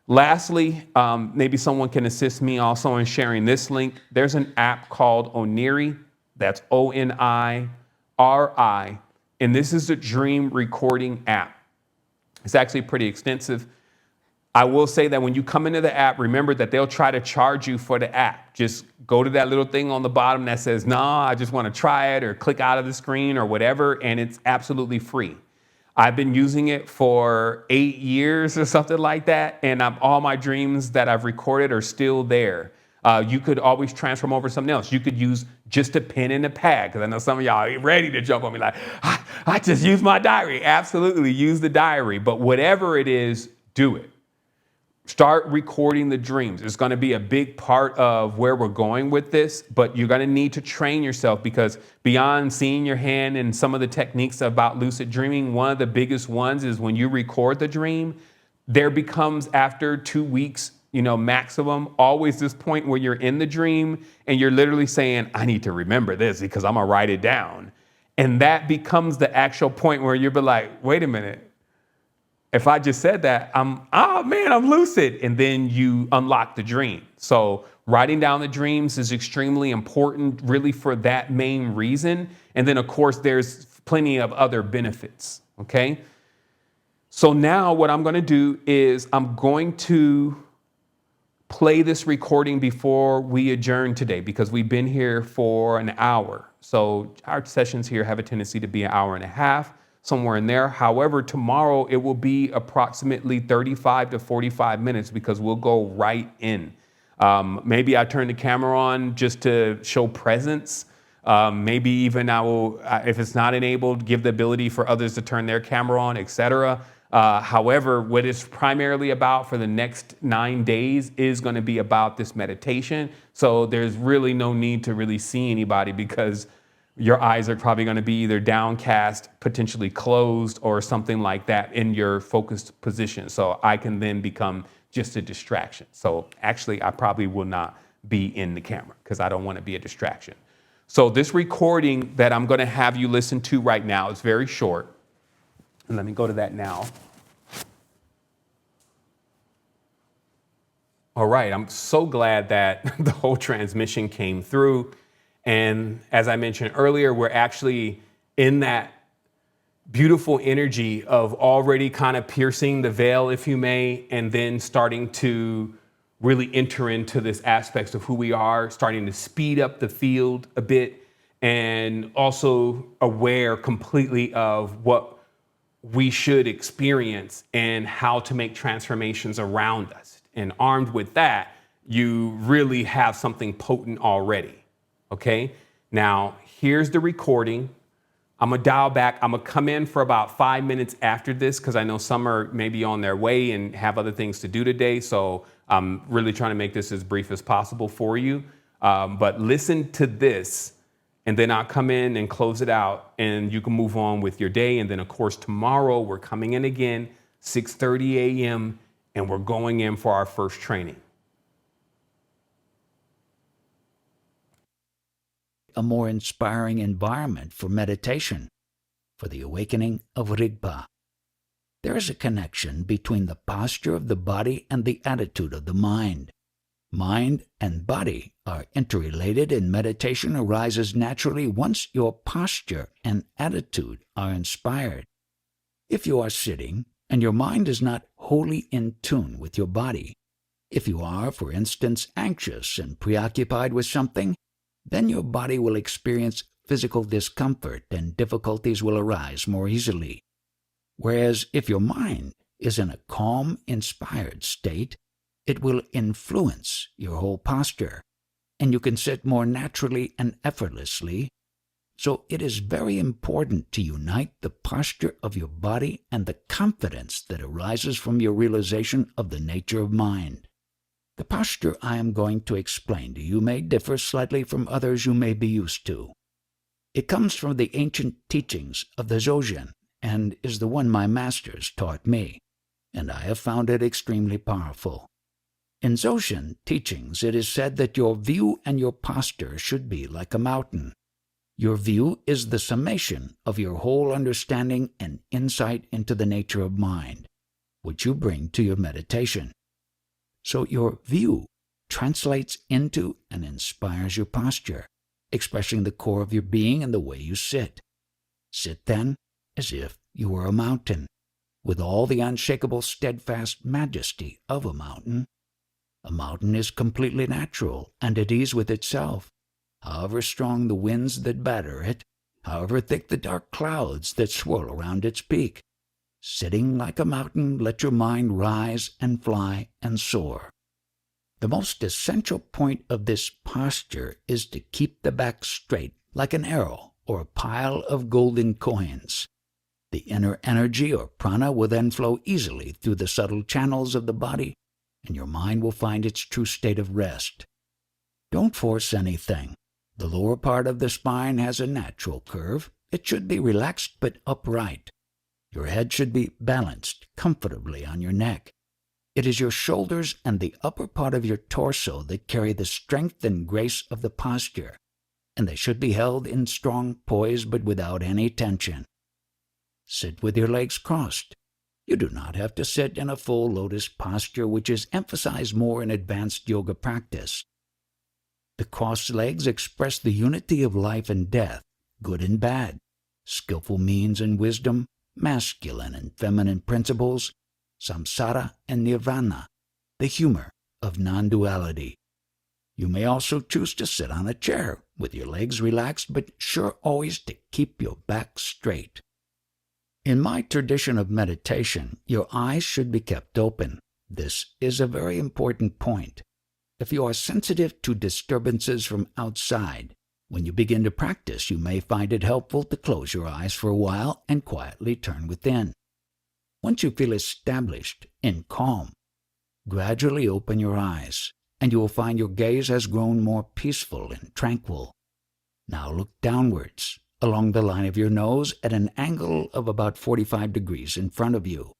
Lastly, maybe someone can assist me also in sharing this link. There's an app called Oniri. That's Oniri. And this is a dream recording app. It's actually pretty extensive. I will say that when you come into the app, remember that they'll try to charge you for the app. Just go to that little thing on the bottom that says, "Nah, I just want to try it," or click out of the screen or whatever, and it's absolutely free. I've been using it for 8 years or something like that, and all my dreams that I've recorded are still there. You could always transform over something else. You could use just a pen and a pad, because I know some of y'all are ready to jump on me like, I just use my diary. Absolutely, use the diary. But whatever it is, do it. Start recording the dreams. It's going to be a big part of where we're going with this, but you're going to need to train yourself, because beyond seeing your hand and some of the techniques about lucid dreaming, one of the biggest ones is when you record the dream, there becomes, after 2 weeks, maximum, always this point where you're in the dream and you're literally saying, I need to remember this because I'm going to write it down. And that becomes the actual point where you'll be like, wait a minute. If I just said that, I'm lucid. And then you unlock the dream. So writing down the dreams is extremely important, really, for that main reason. And then, of course, there's plenty of other benefits. Okay. So now what I'm going to do is I'm going to play this recording before we adjourn today, because we've been here for an hour. So our sessions here have a tendency to be an hour and a half, somewhere in there. However, tomorrow it will be approximately 35 to 45 minutes, because we'll go right in. Maybe I turn the camera on just to show presence. Maybe even I will, if it's not enabled, give the ability for others to turn their camera on, etc. However, what it's primarily about for the next 9 days is going to be about this meditation. So there's really no need to really see anybody, because your eyes are probably going to be either downcast, potentially closed, or something like that in your focused position. So I can then become just a distraction. So actually, I probably will not be in the camera because I don't want to be a distraction. So this recording that I'm going to have you listen to right now is very short. And let me go to that now. All right, I'm so glad that the whole transmission came through. And as I mentioned earlier, we're actually in that beautiful energy of already kind of piercing the veil, if you may, and then starting to really enter into this aspects of who we are, starting to speed up the field a bit, and also aware completely of what we should experience and how to make transformations around us. And armed with that, you really have something potent already. Okay, now here's the recording. I'm gonna dial back. I'm gonna come in for about 5 minutes after this, because I know some are maybe on their way and have other things to do today. So I'm really trying to make this as brief as possible for you. But listen to this, and then I'll come in and close it out, and you can move on with your day. And then, of course, tomorrow we're coming in again, 6:30 a.m., and we're going in for our first training. A more inspiring environment for meditation, for the awakening of Rigpa. There is a connection between the posture of the body and the attitude of the mind. Mind and body are interrelated, and meditation arises naturally once your posture and attitude are inspired. If you are sitting and your mind is not wholly in tune with your body, if you are, for instance, anxious and preoccupied with something, then your body will experience physical discomfort and difficulties will arise more easily. Whereas if your mind is in a calm, inspired state, it will influence your whole posture, and you can sit more naturally and effortlessly. So it is very important to unite the posture of your body and the confidence that arises from your realization of the nature of mind. The posture I am going to explain to you may differ slightly from others you may be used to. It comes from the ancient teachings of the Dzogchen and is the one my masters taught me, and I have found it extremely powerful. In Dzogchen teachings, it is said that your view and your posture should be like a mountain. Your view is the summation of your whole understanding and insight into the nature of mind, which you bring to your meditation. So your view translates into and inspires your posture, expressing the core of your being and the way you sit. Sit then as if you were a mountain, with all the unshakable, steadfast majesty of a mountain. A mountain is completely natural and at ease with itself, however strong the winds that batter it, however thick the dark clouds that swirl around its peak. Sitting like a mountain, let your mind rise and fly and soar. The most essential point of this posture is to keep the back straight, like an arrow or a pile of golden coins. The inner energy or prana will then flow easily through the subtle channels of the body, and your mind will find its true state of rest. Don't force anything. The lower part of the spine has a natural curve. It should be relaxed but upright. Your head should be balanced comfortably on your neck. It is your shoulders and the upper part of your torso that carry the strength and grace of the posture, and they should be held in strong poise but without any tension. Sit with your legs crossed. You do not have to sit in a full lotus posture, which is emphasized more in advanced yoga practice. The crossed legs express the unity of life and death, good and bad, skillful means and wisdom, masculine and feminine principles, samsara and nirvana, the humor of non-duality. You may also choose to sit on a chair with your legs relaxed, but sure always to keep your back straight. In my tradition of meditation, your eyes should be kept open. This is a very important point. If you are sensitive to disturbances from outside, when you begin to practice, you may find it helpful to close your eyes for a while and quietly turn within. Once you feel established in calm, gradually open your eyes, and you will find your gaze has grown more peaceful and tranquil. Now look downwards, along the line of your nose at an angle of about 45 degrees in front of you.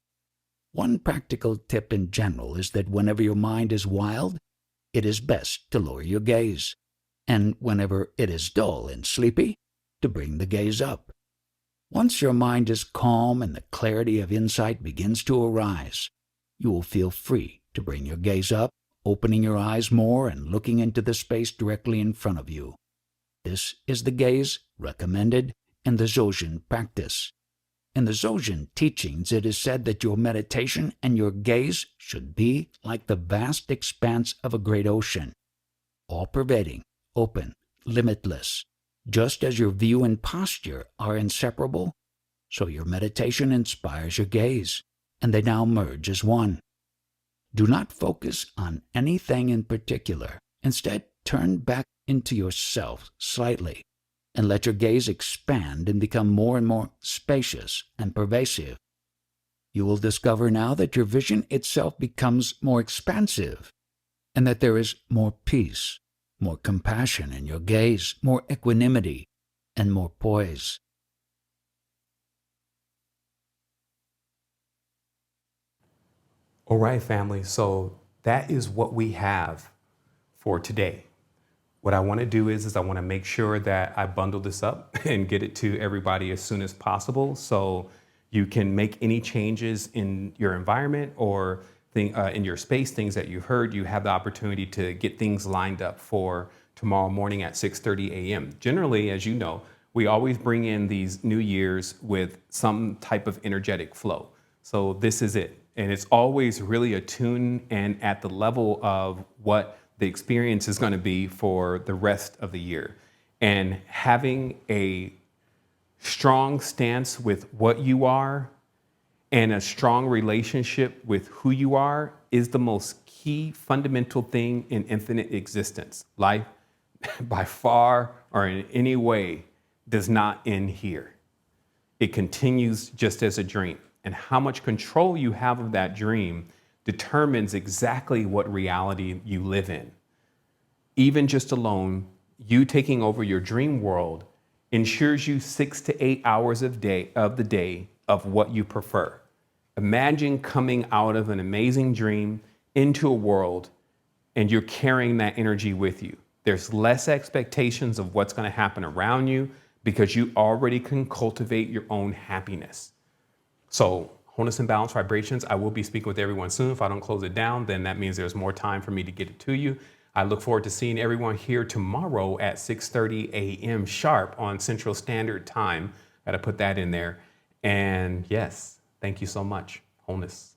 One practical tip in general is that whenever your mind is wild, it is best to lower your gaze, and whenever it is dull and sleepy, to bring the gaze up. Once your mind is calm and the clarity of insight begins to arise, you will feel free to bring your gaze up, opening your eyes more and looking into the space directly in front of you. This is the gaze recommended in the Dzogchen practice. In the Dzogchen teachings, it is said that your meditation and your gaze should be like the vast expanse of a great ocean, all-pervading, open, limitless. Just as your view and posture are inseparable, so your meditation inspires your gaze, and they now merge as one. Do not focus on anything in particular. Instead, turn back into yourself slightly and let your gaze expand and become more and more spacious and pervasive. You will discover now that your vision itself becomes more expansive and that there is more peace, more compassion in your gaze, more equanimity, and more poise. All right, family. So that is what we have for today. What I want to do is I want to make sure that I bundle this up and get it to everybody as soon as possible, so you can make any changes in your environment or in your space, things that you've heard. You have the opportunity to get things lined up for tomorrow morning at 6:30 a.m. Generally, as you know, we always bring in these New Year's with some type of energetic flow. So this is it. And it's always really attuned and at the level of what the experience is going to be for the rest of the year. And having a strong stance with what you are and a strong relationship with who you are is the most key fundamental thing in infinite existence. Life, by far or in any way, does not end here. It continues just as a dream. And how much control you have of that dream determines exactly what reality you live in. Even just alone, you taking over your dream world ensures you 6 to 8 hours of the day of what you prefer. Imagine coming out of an amazing dream into a world and you're carrying that energy with you. There's less expectations of what's going to happen around you because you already can cultivate your own happiness. So wholeness and balance vibrations. I will be speaking with everyone soon. If I don't close it down, then that means there's more time for me to get it to you. I look forward to seeing everyone here tomorrow at 6:30 a.m. sharp on Central Standard Time. Got to put that in there. And yes, thank you so much. Wholeness.